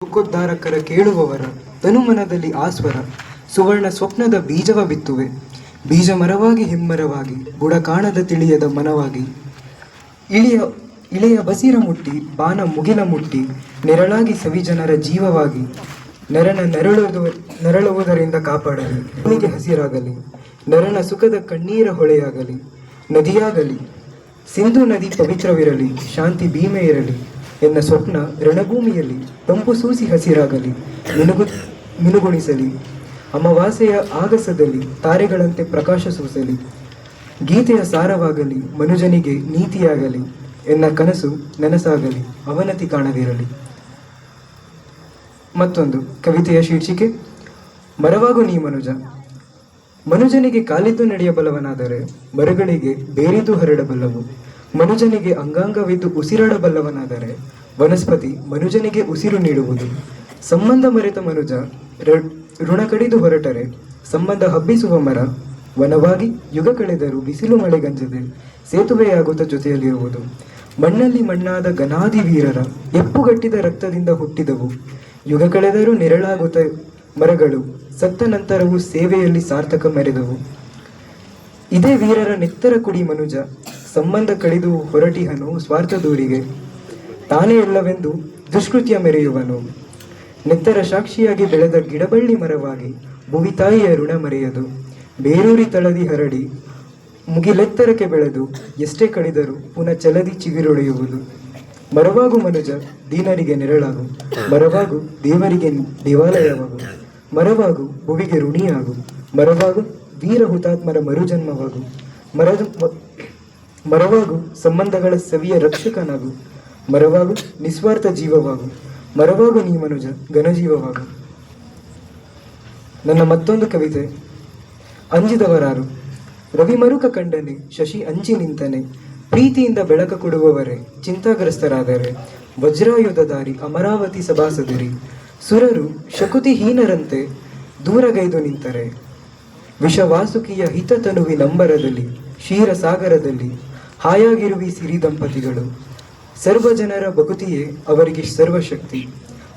ಲೋಕೋದ್ಧಾರಕರ ಕೇಳುವವರ ತನುಮನದಲ್ಲಿ ಆಸ್ವರ ಸುವರ್ಣ ಸ್ವಪ್ನದ ಬೀಜವ ಬಿತ್ತುವೆ. ಬೀಜ ಮರವಾಗಿ ಹಿಮ್ಮರವಾಗಿ ಬುಡ ಕಾಣದ ತಿಳಿಯದ ಮನವಾಗಿ ಇಳಿಯ ಇಳೆಯ ಬಸಿರ ಮುಟ್ಟಿ ಬಾನ ಮುಗಿಲ ಮುಟ್ಟಿ ನೆರಳಾಗಿ ಸವಿಜನರ ಜೀವವಾಗಿ ನರನ ನರಳುವುದರಿಂದ ಕಾಪಾಡಲಿ. ಅವನಿಗೆ ಹಸಿರಾಗಲಿ ನರನ ಸುಖದ ಕಣ್ಣೀರ ಹೊಳೆಯಾಗಲಿ. ನದಿಯಾಗಲಿ ಸಿಂಧು ನದಿ ಪವಿತ್ರವಿರಲಿ, ಶಾಂತಿ ಭೀಮೆ ಇರಲಿ. ಎನ್ನ ಸ್ವಪ್ನ ರಣಭೂಮಿಯಲ್ಲಿ ತಂಪು ಸೂಸಿ ಹಸಿರಾಗಲಿ, ಮಿನುಗುಣಿಸಲಿ. ಅಮಾವಾಸ್ಯೆಯ ಆಗಸದಲ್ಲಿ ತಾರೆಗಳಂತೆ ಪ್ರಕಾಶ ಸೂಸಲಿ. ಗೀತೆಯ ಸಾರವಾಗಲಿ, ಮನುಜನಿಗೆ ನೀತಿಯಾಗಲಿ. ಎನ್ನ ಕನಸು ನನಸಾಗಲಿ, ಅವನತಿ ಕಾಣದಿರಲಿ. ಮತ್ತೊಂದು ಕವಿತೆಯ ಶೀರ್ಷಿಕೆ ಮರವಾಗು ನೀ ಮನುಜ. ಮನುಜನಿಗೆ ಕಾಲಿದ್ದು ನಡೆಯಬಲ್ಲವನಾದರೆ ಮರಗಳಿಗೆ ಬೇರಿದ್ದು ಹರಡಬಲ್ಲವು. ಮನುಜನಿಗೆ ಅಂಗಾಂಗವಿದ್ದು ಉಸಿರಾಡಬಲ್ಲವನಾದರೆ ವನಸ್ಪತಿ ಮನುಜನಿಗೆ ಉಸಿರು ನೀಡುವುದು. ಸಂಬಂಧ ಮರೆತ ಮನುಜ ಋಣ ಕಡಿದು ಹೊರಟರೆ ಸಂಬಂಧ ಹಬ್ಬಿಸುವ ಮರ ವನವಾಗಿ ಯುಗ ಕಳೆದರೂ ಬಿಸಿಲು ಮಳೆಗಂಜದೆ ಸೇತುವೆಯಾಗುತ್ತ ಜೊತೆಯಲ್ಲಿರುವುದು. ಮಣ್ಣಲ್ಲಿ ಮಣ್ಣಾದ ಗನಾದಿ ವೀರರ ಎಪ್ಪುಗಟ್ಟಿದ ರಕ್ತದಿಂದ ಹುಟ್ಟಿದವು. ಯುಗ ಕಳೆದರೂ ನೆರಳಾಗುತ್ತ ಮರಗಳು ಸತ್ತ ನಂತರವೂ ಸೇವೆಯಲ್ಲಿ ಸಾರ್ಥಕ ಮೆರೆದವು. ಇದೇ ವೀರರ ನೆತ್ತರ ಕುಡಿ ಮನುಜ ಸಂಬಂಧ ಕಡಿದು ಹೊರಟಿಹನು ಸ್ವಾರ್ಥ ದೂರಿಗೆ. ತಾನೇ ಎಲ್ಲವೆಂದು ದುಷ್ಕೃತ್ಯ ಮೆರೆಯುವನು. ನೆತ್ತರ ಸಾಕ್ಷಿಯಾಗಿ ಬೆಳೆದ ಗಿಡಬಳ್ಳಿ ಮರವಾಗಿ ಭುವಿತಾಯಿಯ ಋಣ ಮರೆಯದು. ಬೇರೂರಿ ತಳದಿ ಹರಡಿ ಮುಗಿಲೆತ್ತರಕ್ಕೆ ಬೆಳೆದು ಎಷ್ಟೇ ಕಡಿದರೂ ಪುನಃ ಚಲದಿ ಚಿಗುರೊಡೆಯುವುದು. ಮರವಾಗು ಮನುಜ ದೀನರಿಗೆ ನೆರಳಾಗು. ಮರವಾಗು ದೇವರಿಗೆ ದೇವಾಲಯವಾಗು. ಮರವಾಗು ಭುವಿಗೆ ಋಣಿಯಾಗು. ಮರವಾಗು ವೀರ ಹುತಾತ್ಮರ ಮರುಜನ್ಮವಾಗು. ಮರವಾಗು ಸಂಬಂಧಗಳ ಸವಿಯ ರಕ್ಷಕನಾಗು. ಮರವಾಗು ನಿಸ್ವಾರ್ಥ ಜೀವವಾಗು. ಮರವಾಗು ನೀ ಮನುಜ ಘನಜೀವವಾಗು. ನನ್ನ ಮತ್ತೊಂದು ಕವಿತೆ ಅಂಜಿದವರಾರು. ರವಿಮರುಕ ಕಂಡನೆ ಶಶಿ ಅಂಜಿ ನಿಂತನೆ. ಪ್ರೀತಿಯಿಂದ ಬೆಳಕ ಕೊಡುವವರೇ ಚಿಂತಾಗ್ರಸ್ತರಾದರೆ. ವಜ್ರಾಯುಧಧಾರಿ ಅಮರಾವತಿ ಸಭಾಸದಿರಿ. ಸುರರು ಶಕುತಿಹೀನರಂತೆ ದೂರಗೈದು ನಿಂತರೆ. ವಿಷವಾಸುಕಿಯ ಹಿತತನುವಿನಂಬರದಲ್ಲಿ ಕ್ಷೀರಸಾಗರದಲ್ಲಿ ಹಾಯಾಗಿರುವಿ ಸಿರಿ ದಂಪತಿಗಳು. ಸರ್ವಜನರ ಭಕುತಿಯೇ ಅವರಿಗೆ ಸರ್ವಶಕ್ತಿ.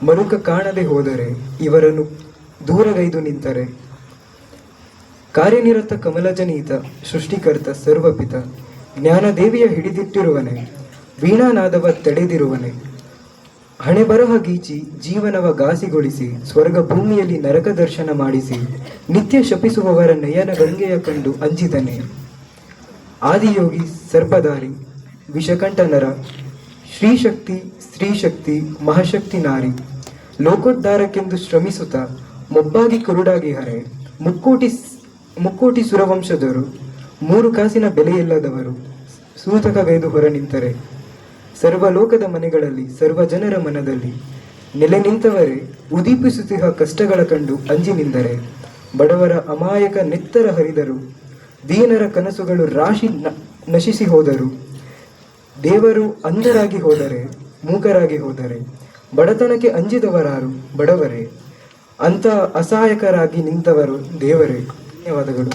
ಮರುಕ ಕಾಣದೆ ಹೋದರೆ ಇವರನ್ನು ದೂರಗೈದು ನಿಂತರೆ. ಕಾರ್ಯನಿರತ ಕಮಲಜನೀತ ಸೃಷ್ಟಿಕರ್ತ ಸರ್ವಪಿತ. ಜ್ಞಾನದೇವಿಯ ಹಿಡಿದಿಟ್ಟಿರುವನೆ, ವೀಣಾನಾದವ ತಡೆದಿರುವನೆ. ಹಣೆ ಬರಹ ಗೀಚಿ ಜೀವನವ ಘಾಸಿಗೊಳಿಸಿ ಸ್ವರ್ಗ ಭೂಮಿಯಲ್ಲಿ ನರಕ ದರ್ಶನ ಮಾಡಿಸಿ ನಿತ್ಯ ಶಪಿಸುವವರ ನಯನ ಗಂಗೆಯ ಕಂಡು ಅಂಜಿದನೆ. ಆದಿಯೋಗಿ ಸರ್ಪಧಾರಿ ವಿಷಕಂಠ ನರ. ಶ್ರೀಶಕ್ತಿ ಸ್ತ್ರೀಶಕ್ತಿ ಮಹಾಶಕ್ತಿ ನಾರಿ. ಲೋಕೋದ್ಧಾರಕ್ಕೆಂದು ಶ್ರಮಿಸುತ್ತ ಮೊಬ್ಬಾಗಿ ಕುರುಡಾಗಿ ಹರೆ. ಮುಕ್ಕೋಟಿ ಸುರವಂಶದರು, 3 ಕಾಸಿನ ಬೆಲೆಯಿಲ್ಲದವರು ಸೂತಕವೆದು ಹೊರ ನಿಂತರೆ. ಸರ್ವಲೋಕದ ಮನೆಗಳಲ್ಲಿ ಸರ್ವಜನರ ಮನದಲ್ಲಿ ನೆಲೆ ನಿಂತವರೇ ಉದೀಪಿಸುತ್ತಿಹ ಕಷ್ಟಗಳ ಕಂಡು ಅಂಜಿ ನಿಂದರೆ. ಬಡವರ ಅಮಾಯಕ ನೆತ್ತರ ಹರಿದರು. ದೀನರ ಕನಸುಗಳು ರಾಶಿ ನಶಿಸಿ ಹೋದರು. ದೇವರು ಅಂಧರಾಗಿ ಹೋದರೆ, ಮೂಕರಾಗಿ ಹೋದರೆ. ಬಡತನಕ್ಕೆ ಅಂಜಿದವರಾರು ಬಡವರೇ, ಅಂತ ಅಸಹಾಯಕರಾಗಿ ನಿಂತವರು ದೇವರೇ. ಧನ್ಯವಾದಗಳು.